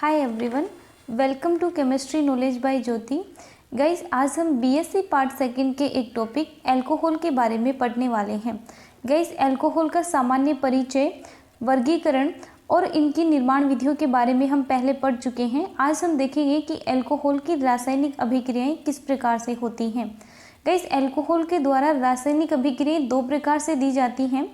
Hi everyone, welcome to chemistry knowledge by Jyoti. Guys, आज हम BSc part second के एक टॉपिक अल्कोहल के बारे में पढ़ने वाले हैं। गाइस, अल्कोहल का सामान्य परिचय, वर्गीकरण और इनकी निर्माण विधियों के बारे में हम पहले पढ़ चुके हैं। आज हम देखेंगे कि अल्कोहल की रासायनिक अभिक्रियाएं किस प्रकार से होती हैं। गाइस, अल्कोहल के द्वारा रासायनिक अभिक्रियाएं दो प्रकार से दी जाती हैं।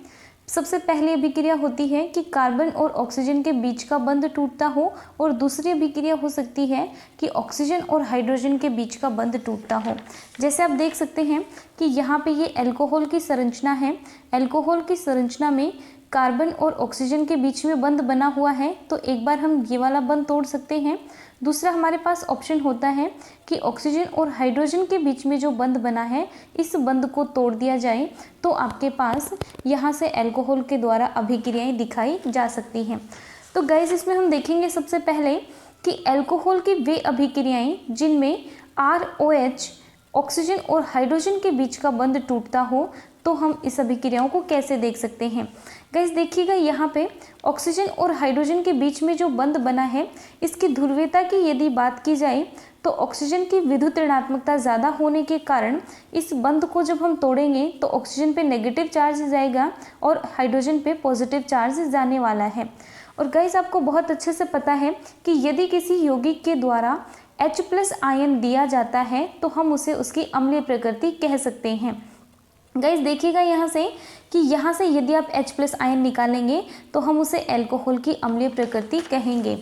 सबसे पहली अभिक्रिया होती है कि कार्बन और ऑक्सीजन के बीच का बंध टूटता हो, और दूसरी अभिक्रिया हो सकती है कि ऑक्सीजन और हाइड्रोजन के बीच का बंध टूटता हो। जैसे आप देख सकते हैं कि यहाँ पे ये अल्कोहल की संरचना है। अल्कोहल की संरचना में कार्बन और ऑक्सीजन के बीच में बंध बना हुआ है, तो एक बार हम ये वाला बंध तोड़ सकते हैं। दूसरा हमारे पास ऑप्शन होता है कि ऑक्सीजन और हाइड्रोजन के बीच में जो बंध बना है, इस बंध को तोड़ दिया जाए, तो आपके पास यहाँ से अल्कोहल के द्वारा अभिक्रियाएं दिखाई जा सकती हैं। तो गाइस, इसमें हम देखेंगे सबसे पहले कि अल्कोहल की वे अभिक्रियाएं जिनमें ROH ऑक्सीजन और हाइड्रोजन के बीच का बंध टूटता हो, तो हम इस अभिक्रियाओं को कैसे देख सकते हैं। गाइस, देखिएगा यहाँ पे ऑक्सीजन और हाइड्रोजन के बीच में जो बंध बना है, इसकी ध्रुवीयता की यदि बात की जाए तो ऑक्सीजन की विद्युत ऋणात्मकता ज़्यादा होने के कारण इस बंध को जब हम तोड़ेंगे तो ऑक्सीजन पे नेगेटिव चार्ज जाएगा और हाइड्रोजन पे पॉजिटिव चार्ज जाने वाला है। और गाइस, आपको बहुत अच्छे से पता है कि यदि किसी यौगिक के द्वारा H+ आयन दिया जाता है तो हम उसे उसकी अम्लीय प्रकृति कह सकते हैं। गाइस, देखिएगा यहाँ से कि यहाँ से यदि आप H+ आयन निकालेंगे तो हम उसे अल्कोहल की अम्लीय प्रकृति कहेंगे।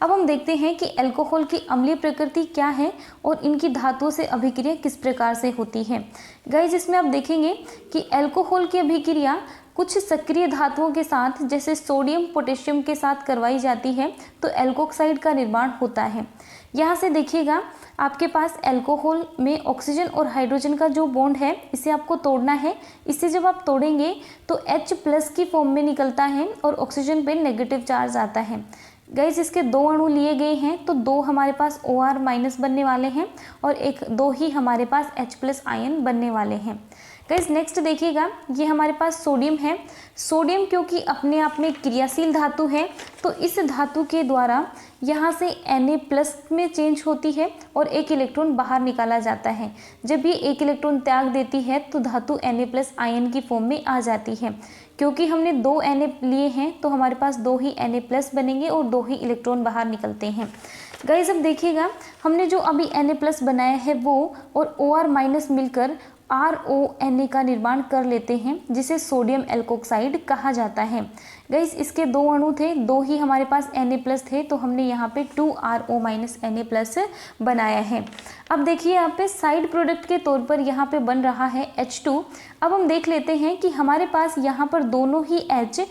अब हम देखते हैं कि अल्कोहल की अम्लीय प्रकृति क्या है और इनकी धातुओं से अभिक्रिया किस प्रकार से होती है। गाइस, इसमें आप देखेंगे कि अल्कोहल की अभिक्रिया कुछ सक्रिय धातुओं के साथ, जैसे सोडियम पोटेशियम के साथ करवाई जाती है, तो एल्कोक्साइड का निर्माण होता है। यहाँ से देखिएगा, आपके पास अल्कोहल में ऑक्सीजन और हाइड्रोजन का जो बॉन्ड है, इसे आपको तोड़ना है। इसे जब आप तोड़ेंगे तो H+ की फॉर्म में निकलता है और ऑक्सीजन पे नेगेटिव चार्ज आता है। गाइस, इसके दो अणु लिए गए हैं, तो दो हमारे पास OR- बनने वाले हैं और दो ही हमारे पास H+ आयन बनने वाले हैं। गाइस, नेक्स्ट देखिएगा, ये हमारे पास सोडियम है। सोडियम क्योंकि अपने आप में क्रियाशील धातु है, तो इस धातु के द्वारा यहाँ से Na+ में चेंज होती है और एक इलेक्ट्रॉन बाहर निकाला जाता है। जब ये एक इलेक्ट्रॉन त्याग देती है तो धातु Na+ आयन की फॉर्म में आ जाती है। क्योंकि हमने दो Na लिए हैं तो हमारे पास दो ही Na+ बनेंगे और दो ही इलेक्ट्रॉन बाहर निकलते हैं। गाइस, अब देखिएगा, हमने जो अभी Na+ बनाया है वो और OR- मिलकर RONA का निर्माण कर लेते हैं, जिसे सोडियम एल्कोक्साइड कहा जाता है। गाइस, इसके दो अणु थे, दो ही हमारे पास Na+ थे, तो हमने यहाँ पे 2RO- Na+ बनाया है। अब देखिए, यहाँ पे साइड प्रोडक्ट के तौर पर यहाँ पे बन रहा है H2। अब हम देख लेते हैं कि हमारे पास यहाँ पर दोनों ही H+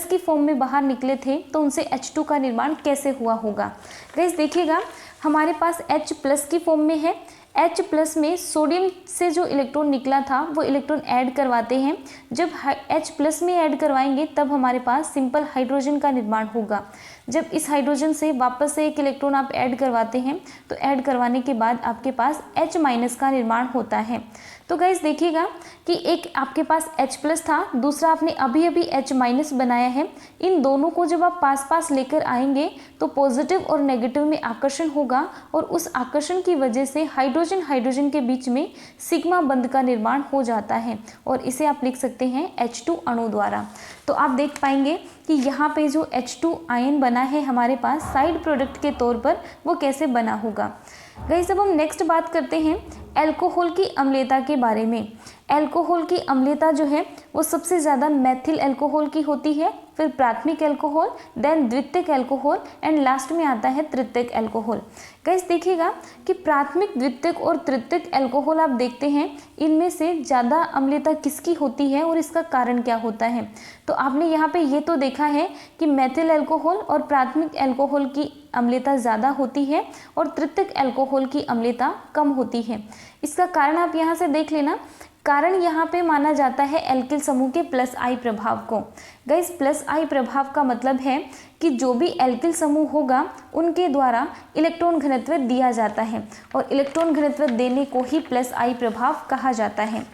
की फॉर्म में बाहर निकले थे, तो उनसे H2 का निर्माण कैसे हुआ होगा। गाइस, देखिएगा, हमारे पास H+ की फॉर्म में है। H+ में सोडियम से जो इलेक्ट्रॉन निकला था वो इलेक्ट्रॉन ऐड करवाते हैं। जब H+ में ऐड करवाएंगे तब हमारे पास सिंपल हाइड्रोजन का निर्माण होगा। जब इस हाइड्रोजन से वापस से एक इलेक्ट्रॉन आप ऐड करवाते हैं तो ऐड करवाने के बाद आपके पास H- का निर्माण होता है। तो गाइस, देखिएगा कि एक आपके पास H+ था, दूसरा आपने अभी अभी H- बनाया है। इन दोनों को जब आप पास पास लेकर आएंगे तो पॉजिटिव और नेगेटिव में आकर्षण होगा और उस आकर्षण की वजह से हाइड्रोजन हाइड्रोजन के बीच में सिग्मा बंध का निर्माण हो जाता है और इसे आप लिख सकते हैं H2 अणु द्वारा। तो आप देख पाएंगे कि यहाँ पे जो H2 आयन बना है हमारे पास साइड प्रोडक्ट के तौर पर, वो कैसे बना होगा। गाइस, अब हम नेक्स्ट बात करते हैं अल्कोहल की अम्लीयता के बारे में। अल्कोहल की अम्लीयता जो है वो सबसे ज़्यादा मैथिल अल्कोहल की होती है, फिर प्राथमिक अल्कोहल, देन द्वितीयक अल्कोहल एंड लास्ट में आता है तृतीयक अल्कोहल। गाइस, देखिएगा कि प्राथमिक, द्वितीयक और तृतीयक अल्कोहल आप देखते हैं, इनमें से ज़्यादा अम्लीयता किसकी होती है और इसका कारण क्या होता है। तो आपने यहाँ पे ये तो देखा है कि मैथिल अल्कोहल और प्राथमिक अल्कोहल की अम्लीयता ज़्यादा होती है और तृतीयक अल्कोहल की अम्लीयता कम होती है। इसका कारण आप यहाँ से देख लेना। कारण यहाँ पे माना जाता है एल्किल समूह के +I प्रभाव को। गाइस, +I प्रभाव का मतलब है कि जो भी एल्किल समूह होगा उनके द्वारा इलेक्ट्रॉन घनत्व दिया जाता है और इलेक्ट्रॉन घनत्व देने को ही +I प्रभाव कहा जाता है।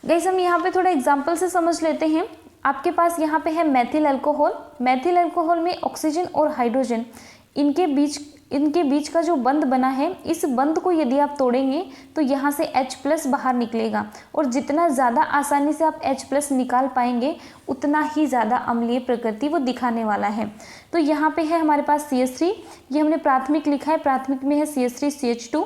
गाइस, हम यहाँ पे थोड़ा एग्जाम्पल से समझ लेते हैं। आपके पास यहाँ पे है मैथिल अल्कोहल। मैथिल अल्कोहल में ऑक्सीजन और हाइड्रोजन इनके बीच का जो बंध बना है, इस बंध को यदि आप तोड़ेंगे तो यहाँ से H+ बाहर निकलेगा, और जितना ज़्यादा आसानी से आप H+ निकाल पाएंगे उतना ही ज़्यादा अम्लीय प्रकृति वो दिखाने वाला है। तो यहाँ पे है हमारे पास CH3, ये हमने प्राथमिक लिखा है, प्राथमिक में है CH3 CH2।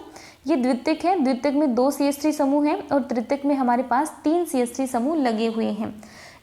ये द्वितीयक है, द्वितीयक में 2 CH3 समूह हैं और तृतीयक में हमारे पास 3 CH3 समूह लगे हुए हैं।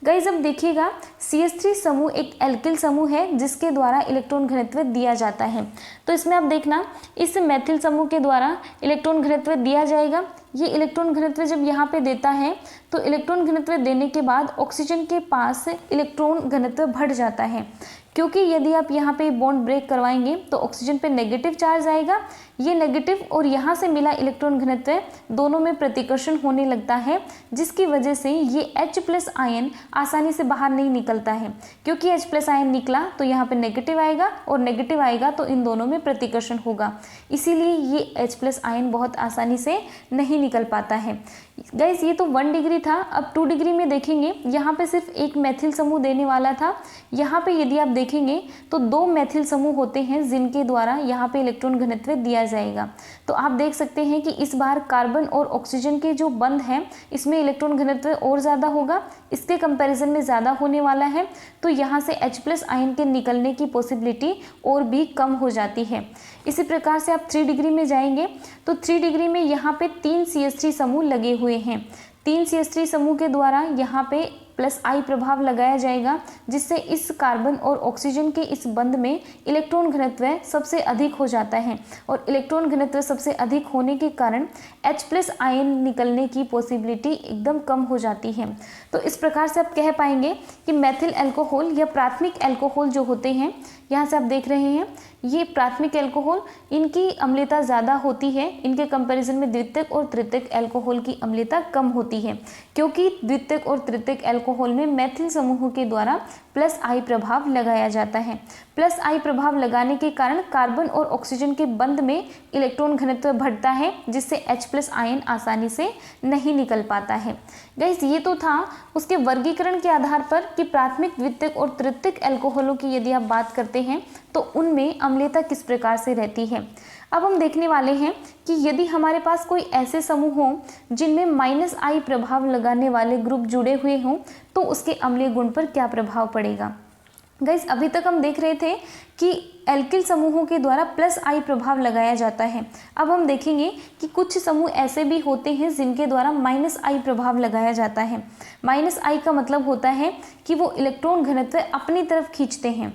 गाइज अब देखिएगा, CH3 समूह एक एल्किल समूह है जिसके द्वारा इलेक्ट्रॉन घनत्व दिया जाता है। तो इसमें आप देखना, इस मैथिल समूह के द्वारा इलेक्ट्रॉन घनत्व दिया जाएगा। ये इलेक्ट्रॉन घनत्व जब यहाँ पे देता है तो इलेक्ट्रॉन घनत्व देने के बाद ऑक्सीजन के पास इलेक्ट्रॉन घनत्व बढ़ जाता है, क्योंकि यदि आप यहाँ पे बॉन्ड ब्रेक करवाएंगे तो ऑक्सीजन पे नेगेटिव चार्ज आएगा। ये नेगेटिव और यहाँ से मिला इलेक्ट्रॉन घनत्व दोनों में प्रतिकर्षण होने लगता है, जिसकी वजह से ये H+ आयन आसानी से बाहर नहीं निकलता है, क्योंकि H+ आयन निकला तो यहाँ पे नेगेटिव आएगा और नेगेटिव आएगा तो इन दोनों में प्रतिकर्षण होगा, इसीलिए ये H+ आयन बहुत आसानी से नहीं निकल पाता है। गाइस ये तो 1 डिग्री था। अब 2 डिग्री में देखेंगे, यहाँ पे सिर्फ एक मैथिल समूह देने वाला था। यहाँ पे यदि आप देखेंगे तो 2 मैथिल समूह होते हैं जिनके द्वारा यहाँ पे इलेक्ट्रॉन घनत्व दिया जाएगा। तो आप देख सकते हैं कि इस बार कार्बन और ऑक्सीजन के जो बंध हैं इसमें इलेक्ट्रॉन घनत्व और ज़्यादा होगा, इसके कंपैरिजन में ज़्यादा होने वाला है। तो यहाँ से H+ आयन के निकलने की पॉसिबिलिटी और भी कम हो जाती है। इसी प्रकार से आप 3 डिग्री में जाएंगे तो 3 डिग्री में यहाँ पे 3 CH3 समूह लगे हुए हैं। 3 CH3 समूह के द्वारा यहाँ पे +I प्रभाव लगाया जाएगा, जिससे इस कार्बन और ऑक्सीजन के इस बंध में इलेक्ट्रॉन घनत्व सबसे अधिक हो जाता है, और इलेक्ट्रॉन घनत्व सबसे अधिक होने के कारण H+ आयन निकलने की पॉसिबिलिटी एकदम कम हो जाती है। तो इस प्रकार से आप कह पाएंगे कि मैथिल अल्कोहल या प्राथमिक अल्कोहल जो होते हैं, यहाँ से आप देख रहे हैं ये प्राथमिक अल्कोहल, इनकी अम्लता ज़्यादा होती है, इनके कंपैरिजन में द्वितीयक और तृतीयक अल्कोहल की अम्लता कम होती है, क्योंकि द्वितीयक और तृतीयक अल्कोहल में मैथिल समूहों के द्वारा +I प्रभाव लगाया जाता है। +I प्रभाव लगाने के कारण कार्बन और ऑक्सीजन के बंध में इलेक्ट्रॉन घनत्व बढ़ता है, जिससे H+ आयन आसानी से नहीं निकल पाता है। गाइस ये तो था उसके वर्गीकरण के आधार पर कि प्राथमिक, द्वितीयक और तृतीयक अल्कोहलों की यदि आप बात करते हैं तो उनमें अम्लता किस प्रकार से रहती है। अब हम देखने वाले हैं कि यदि हमारे पास कोई ऐसे समूह हों जिनमें -I प्रभाव लगाने वाले ग्रुप जुड़े हुए हों तो उसके अम्लीय गुण पर क्या प्रभाव पड़ेगा। गाइस अभी तक हम देख रहे थे कि एल्किल समूहों के द्वारा +I प्रभाव लगाया जाता है। अब हम देखेंगे कि कुछ समूह ऐसे भी होते हैं जिनके द्वारा -I प्रभाव लगाया जाता है। -I का मतलब होता है कि वो इलेक्ट्रॉन घनत्व अपनी तरफ खींचते हैं,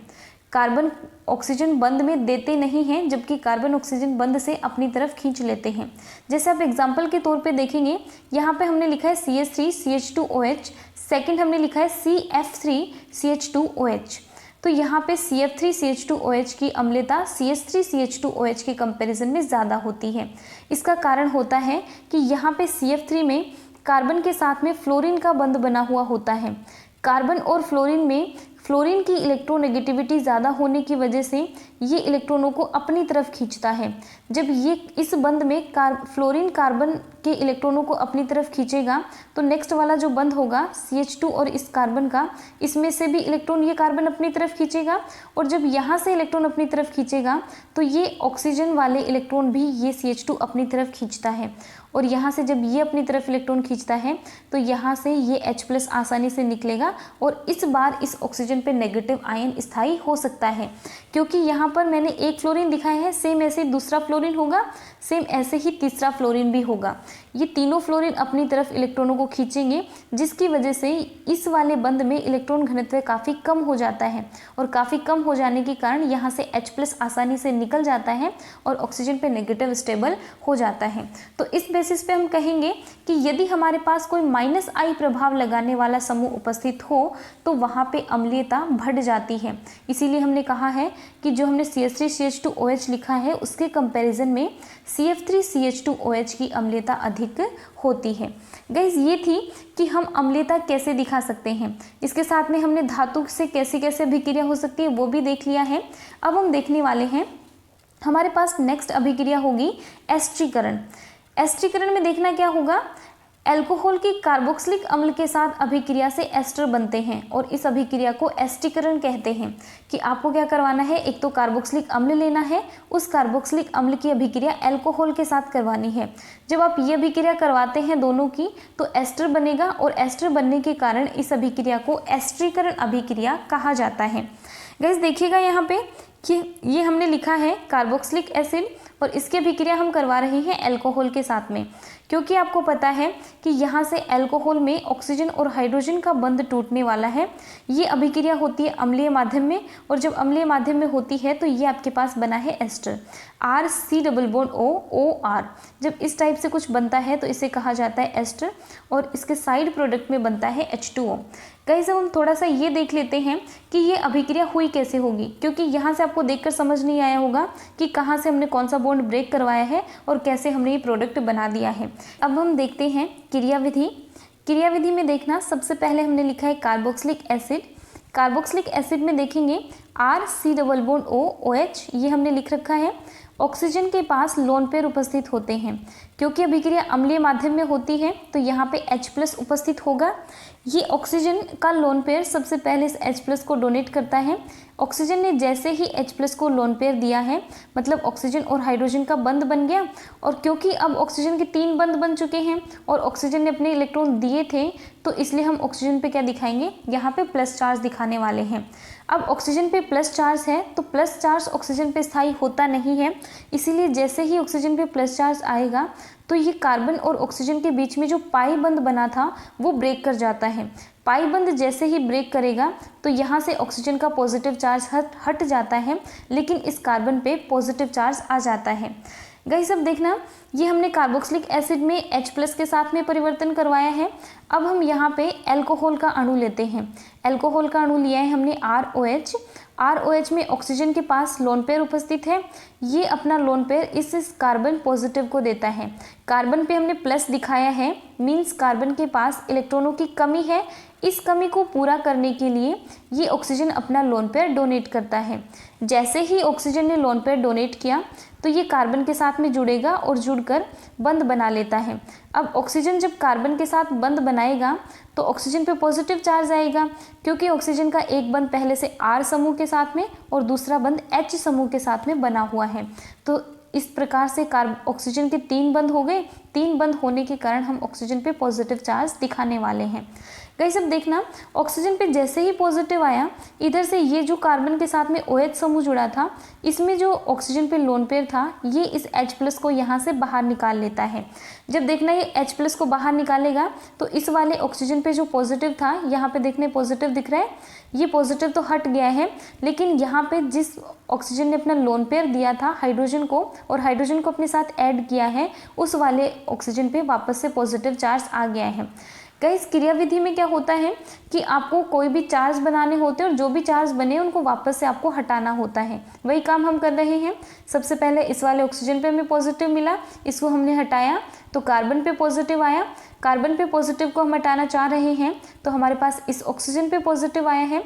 कार्बन ऑक्सीजन बंध में देते नहीं हैं, जबकि कार्बन ऑक्सीजन बंध से अपनी तरफ खींच लेते हैं। जैसे आप एग्जाम्पल के तौर पे देखेंगे, यहाँ पे हमने लिखा है CH3 CH2OH, सेकंड हमने लिखा है CF3 CH2OH। तो यहाँ पे CF3 CH2OH की अम्लता CH3 CH2OH के कंपैरिजन में ज़्यादा होती है। इसका कारण होता है कि यहाँ पे CF3 में कार्बन के साथ में फ्लोरीन का बंध बना हुआ होता है। कार्बन और फ्लोरीन में फ्लोरीन की इलेक्ट्रोनेगेटिविटी ज़्यादा होने की वजह से ये इलेक्ट्रॉनों को अपनी तरफ खींचता है। जब ये इस बंध में फ्लोरीन कार्बन के इलेक्ट्रॉनों को अपनी तरफ खींचेगा तो नेक्स्ट वाला जो बंध होगा CH2 और इस कार्बन का, इसमें से भी इलेक्ट्रॉन ये कार्बन अपनी तरफ खींचेगा, और जब यहाँ से इलेक्ट्रॉन अपनी तरफ खींचेगा तो ये ऑक्सीजन वाले इलेक्ट्रॉन भी ये CH2 अपनी तरफ खींचता है, और यहाँ से जब ये अपनी तरफ इलेक्ट्रॉन खींचता है तो यहाँ से ये H+ आसानी से निकलेगा, और इस बार इस ऑक्सीजन पे नेगेटिव आयन स्थायी हो सकता है। क्योंकि यहाँ पर मैंने एक फ्लोरीन दिखाया है, सेम ऐसे दूसरा फ्लोरीन होगा, सेम ऐसे ही तीसरा फ्लोरीन भी होगा। ये तीनों फ्लोरीन अपनी तरफ इलेक्ट्रॉनों को खींचेंगे, जिसकी वजह से इस वाले बंध में इलेक्ट्रॉन घनत्व काफ़ी कम हो जाता है, और काफ़ी कम हो जाने के कारण यहाँ से H+ आसानी से निकल जाता है और ऑक्सीजन पे नेगेटिव स्टेबल हो जाता है। तो इस बेसिस पे हम कहेंगे कि यदि हमारे पास कोई -I प्रभाव लगाने वाला समूह उपस्थित हो तो वहाँ पे अम्लीयता बढ़ जाती है। इसीलिए हमने कहा है कि जो हमने CH3 CH2OH लिखा है उसके कंपैरिजन में CF3 CH2OH की अम्लीयता अधिक होती है। गाइस ये थी कि हम अम्लीयता कैसे दिखा सकते हैं। इसके साथ में हमने धातु से कैसे कैसे अभिक्रिया हो सकती है वो भी देख लिया है। अब हम देखने वाले हैं, हमारे पास नेक्स्ट अभिक्रिया होगी एस्ट्रीकरण। एस्ट्रीकरण में देखना क्या होगा, अल्कोहल की कार्बोक्सिलिक अम्ल के साथ अभिक्रिया से एस्टर बनते हैं और इस अभिक्रिया को एस्टीकरण कहते हैं। कि आपको क्या करवाना है, एक तो कार्बोक्सिलिक अम्ल लेना है, उस कार्बोक्सिलिक अम्ल की अभिक्रिया अल्कोहल के साथ करवानी है। जब आप ये अभिक्रिया करवाते हैं दोनों की तो एस्टर बनेगा और एस्टर बनने के कारण इस अभिक्रिया को एस्टीकरण अभिक्रिया कहा जाता है। गाइस देखिएगा यहाँ पे कि ये हमने लिखा है कार्बोक्सिलिक एसिड और इसकी अभिक्रिया हम करवा रहे हैं अल्कोहल के साथ में, क्योंकि आपको पता है कि यहाँ से अल्कोहल में ऑक्सीजन और हाइड्रोजन का बंध टूटने वाला है। ये अभिक्रिया होती है अम्लीय माध्यम में और जब अम्लीय माध्यम में होती है तो ये आपके पास बना है एस्टर RC+O जब इस टाइप से कुछ बनता है तो इसे कहा जाता है एस्टर और इसके साइड प्रोडक्ट में बनता है H2O। गाइस अब हम थोड़ा सा ये देख लेते हैं कि ये अभिक्रिया हुई कैसे होगी, क्योंकि यहाँ से आपको देखकर समझ नहीं आया होगा कि कहाँ से हमने कौन सा बॉन्ड ब्रेक करवाया है और कैसे हमने ये प्रोडक्ट बना दिया है। अब हम देखते हैं क्रियाविधि। क्रियाविधि में देखना, सबसे पहले हमने लिखा है कार्बोक्सिलिक एसिड। कार्बोक्सिलिक एसिड में देखेंगे RC+OH ये हमने लिख रखा है। ऑक्सीजन के पास लोन पेयर उपस्थित होते हैं, क्योंकि अभिक्रिया अम्लीय माध्यम में होती है तो यहाँ पे H+ उपस्थित होगा। ये ऑक्सीजन का लोन पेयर सबसे पहले इस H+ को डोनेट करता है। ऑक्सीजन ने जैसे ही H+ को लोन पेयर दिया है मतलब ऑक्सीजन और हाइड्रोजन का बंध बन गया, और क्योंकि अब ऑक्सीजन के 3 बंध बन चुके हैं और ऑक्सीजन ने अपने इलेक्ट्रॉन दिए थे तो इसलिए हम ऑक्सीजन पे क्या दिखाएंगे, यहाँ पे प्लस चार्ज दिखाने वाले हैं। अब ऑक्सीजन पे प्लस चार्ज है तो प्लस चार्ज ऑक्सीजन पे स्थायी होता नहीं है, इसीलिए जैसे ही ऑक्सीजन पे प्लस चार्ज आएगा तो ये कार्बन और ऑक्सीजन के बीच में जो पाई बंध बना था वो ब्रेक कर जाता है। पाई बंध जैसे ही ब्रेक करेगा तो यहाँ से ऑक्सीजन का पॉजिटिव चार्ज हट जाता है, लेकिन इस कार्बन पे पॉजिटिव चार्ज आ जाता है। गाइस अब देखना, ये हमने कार्बोक्सिलिक एसिड में H+ के साथ में परिवर्तन करवाया है। अब हम यहाँ पे अल्कोहल का अणु लेते हैं। अल्कोहल का अणु लिया है हमने ROH। ROH में ऑक्सीजन के पास लोन पेयर उपस्थित है। ये अपना लोन पेयर इस कार्बन पॉजिटिव को देता है। कार्बन पे हमने प्लस दिखाया है, मीन्स कार्बन के पास इलेक्ट्रॉनों की कमी है। इस कमी को पूरा करने के लिए ये ऑक्सीजन अपना लोन पेयर डोनेट करता है। जैसे ही ऑक्सीजन ने लोन पेयर डोनेट किया तो ये कार्बन के साथ में जुड़ेगा और जुड़कर बंध बना लेता है। अब ऑक्सीजन जब कार्बन के साथ बंध बनाएगा तो ऑक्सीजन पे पॉजिटिव चार्ज आएगा, क्योंकि ऑक्सीजन का एक बंध पहले से R समूह के साथ में और दूसरा बंध H समूह के साथ में बना हुआ है। तो इस प्रकार से ऑक्सीजन के 3 बंध हो गए। 3 बंध होने के कारण हम ऑक्सीजन पे पॉजिटिव चार्ज दिखाने वाले हैं। गाइस अब देखना, ऑक्सीजन पे जैसे ही पॉजिटिव आया, इधर से ये जो कार्बन के साथ में OH समूह जुड़ा था, इसमें जो ऑक्सीजन पे लोन पेयर था ये इस H+ को यहाँ से बाहर निकाल लेता है। जब देखना ये H+ को बाहर निकालेगा तो इस वाले ऑक्सीजन पे जो पॉजिटिव था, यहाँ पे देखने पॉजिटिव दिख रहा है, ये पॉजिटिव तो हट गया है, लेकिन यहाँ पे जिस ऑक्सीजन ने अपना लोन पेयर दिया था हाइड्रोजन को और हाइड्रोजन को अपने साथ ऐड किया है, उस वाले ऑक्सीजन पे वापस से पॉजिटिव चार्ज आ गया है। गाइस क्रियाविधि में क्या होता है कि आपको कोई भी चार्ज बनाने होते हैं और जो भी चार्ज बने उनको वापस से आपको हटाना होता है। वही काम हम कर रहे हैं। सबसे पहले इस वाले ऑक्सीजन पे हमें पॉजिटिव मिला, इसको हमने हटाया तो कार्बन पे पॉजिटिव आया। कार्बन पे पॉजिटिव को हम हटाना चाह रहे हैं तो हमारे पास इस ऑक्सीजन पे पॉजिटिव आया है।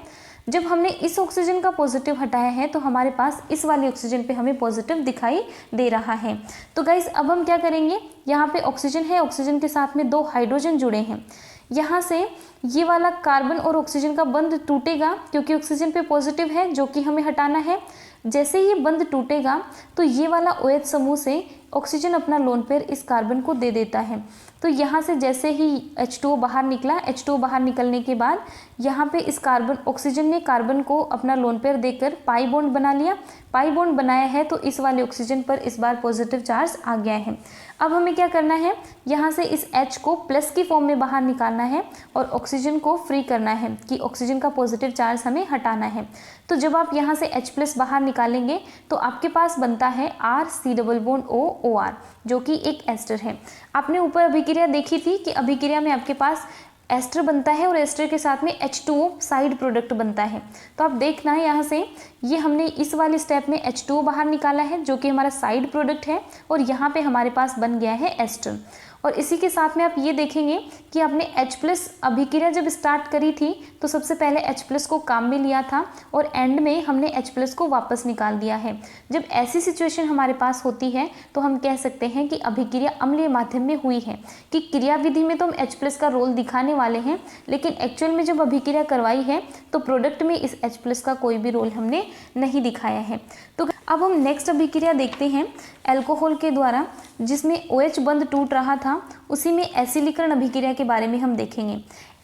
जब हमने इस ऑक्सीजन का पॉजिटिव हटाया है तो हमारे पास इस वाली ऑक्सीजन पे हमें पॉजिटिव दिखाई दे रहा है। तो गाइस अब हम क्या करेंगे, यहाँ पे ऑक्सीजन है, ऑक्सीजन के साथ में 2 हाइड्रोजन जुड़े हैं। यहाँ से ये वाला कार्बन और ऑक्सीजन का बंध टूटेगा, क्योंकि ऑक्सीजन पे पॉजिटिव है जो कि हमें हटाना है। जैसे ही बंध टूटेगा तो ये वाला OH समूह से ऑक्सीजन अपना लोन पेयर इस कार्बन को दे देता है। तो यहाँ से जैसे ही H2O बाहर निकला, H2O बाहर निकलने के बाद यहाँ पे इस ऑक्सीजन ने कार्बन को अपना लोन पेयर देकर पाई बॉन्ड बना लिया। पाई बॉन्ड बनाया है तो इस वाले ऑक्सीजन पर इस बार पॉजिटिव चार्ज आ गया है। अब हमें क्या करना है, यहाँ से इस H को प्लस की फॉर्म में बाहर निकालना है और ऑक्सीजन को फ्री करना है कि ऑक्सीजन का पॉजिटिव चार्ज हमें हटाना है। तो जब आप यहाँ से H+ बाहर निकालेंगे तो आपके पास बनता है RC+OOR जो कि एक एस्टर है। आपने ऊपर अभिक्रिया देखी थी कि अभिक्रिया में आपके पास एस्टर बनता है और एस्टर के साथ में H2O साइड प्रोडक्ट बनता है। तो आप देखना है यहाँ से ये हमने इस वाले स्टेप में H2O बाहर निकाला है जो कि हमारा साइड प्रोडक्ट है और यहाँ पे हमारे पास बन गया है एस्टर। और इसी के साथ में आप ये देखेंगे कि आपने H+ अभिक्रिया जब स्टार्ट करी थी तो सबसे पहले H+ को काम में लिया था और एंड में हमने H+ को वापस निकाल दिया है। जब ऐसी सिचुएशन हमारे पास होती है तो हम कह सकते हैं कि अभिक्रिया अम्लीय माध्यम में हुई है, कि क्रियाविधि में तो हम H+ का रोल दिखाने वाले हैं, लेकिन एक्चुअल में जब अभिक्रिया करवाई है तो प्रोडक्ट में इस H+ का कोई भी रोल हमने नहीं दिखाया है। तो अब हम नेक्स्ट अभिक्रिया देखते हैं अल्कोहल के द्वारा जिसमें OH बंध टूट रहा था, उसी में एसिलीकरण अभिक्रिया के बारे में हम देखेंगे।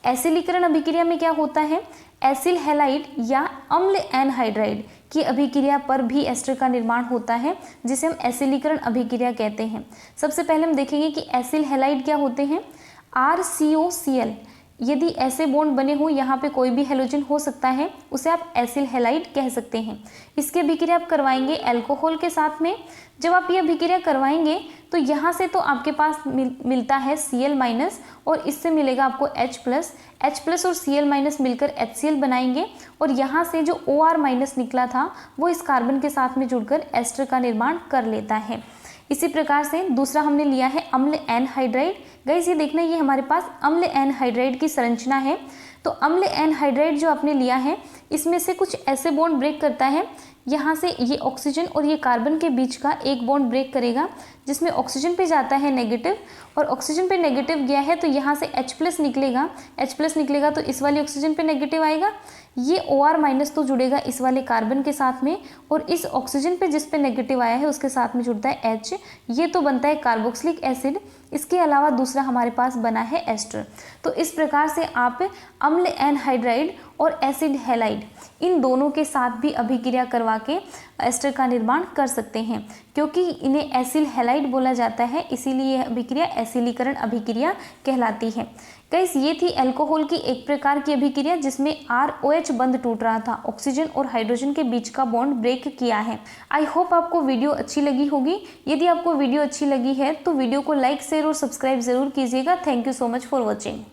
एसिलीकरण अभिक्रिया में क्या होता है, एसिल हैलाइड या अम्ल एनहाइड्राइड की अभिक्रिया पर भी एस्टर का निर्माण होता है, जिसे हम एसिलीकरण अभिक्रिया कहते हैं। सबसे पहले हम देखेंगे कि एसिल हैलाइड क्या होते हैं। RCOCl यदि ऐसे बॉन्ड बने हो, यहाँ पे कोई भी हेलोजन हो सकता है, उसे आप एसिल हैलाइड कह सकते हैं। इसकी अभिक्रिया आप करवाएंगे अल्कोहल के साथ में। जब आप ये अभिक्रिया करवाएंगे तो यहाँ से तो आपके पास मिलता है Cl- और इससे मिलेगा आपको H+। H+ और Cl- मिलकर HCl बनाएंगे और यहाँ से जो OR- निकला था वो इस कार्बन के साथ में जुड़कर एस्टर का निर्माण कर लेता है। इसी प्रकार से दूसरा हमने लिया है अम्ल एनहाइड्राइड। गाइस ये देखना, ये हमारे पास अम्ल एनहाइड्राइड की संरचना है। तो अम्ल एनहाइड्राइड जो आपने लिया है इसमें से कुछ ऐसे बॉन्ड ब्रेक करता है, यहाँ से ये ऑक्सीजन और ये कार्बन के बीच का एक बॉन्ड ब्रेक करेगा, जिसमें ऑक्सीजन पे जाता है नेगेटिव, और ऑक्सीजन पे नेगेटिव गया है तो यहाँ से H+ निकलेगा। H+ निकलेगा तो इस वाले ऑक्सीजन पे नेगेटिव आएगा, ये OR- तो जुड़ेगा इस वाले कार्बन के साथ में, और इस ऑक्सीजन पे जिस पे नेगेटिव आया है उसके साथ में जुड़ता है H, ये तो बनता है कार्बोक्सिलिक एसिड। इसके अलावा दूसरा हमारे पास बना है एस्टर। तो इस प्रकार से आप अम्ल एनहाइड्राइड और एसिड हैलाइड इन दोनों के साथ भी अभिक्रिया करवा के एस्टर का निर्माण कर सकते हैं, क्योंकि इन्हें एसिल हैलाइड बोला जाता है, इसीलिए यह अभिक्रिया एसिलीकरण अभिक्रिया कहलाती है। गाइस ये थी अल्कोहल की एक प्रकार की अभिक्रिया जिसमें ROH बंध टूट रहा था, ऑक्सीजन और हाइड्रोजन के बीच का बॉन्ड ब्रेक किया है। आई होप आपको वीडियो अच्छी लगी होगी। यदि आपको वीडियो अच्छी लगी है तो वीडियो को लाइक, शेयर और सब्सक्राइब जरूर कीजिएगा। Thank you so much for watching.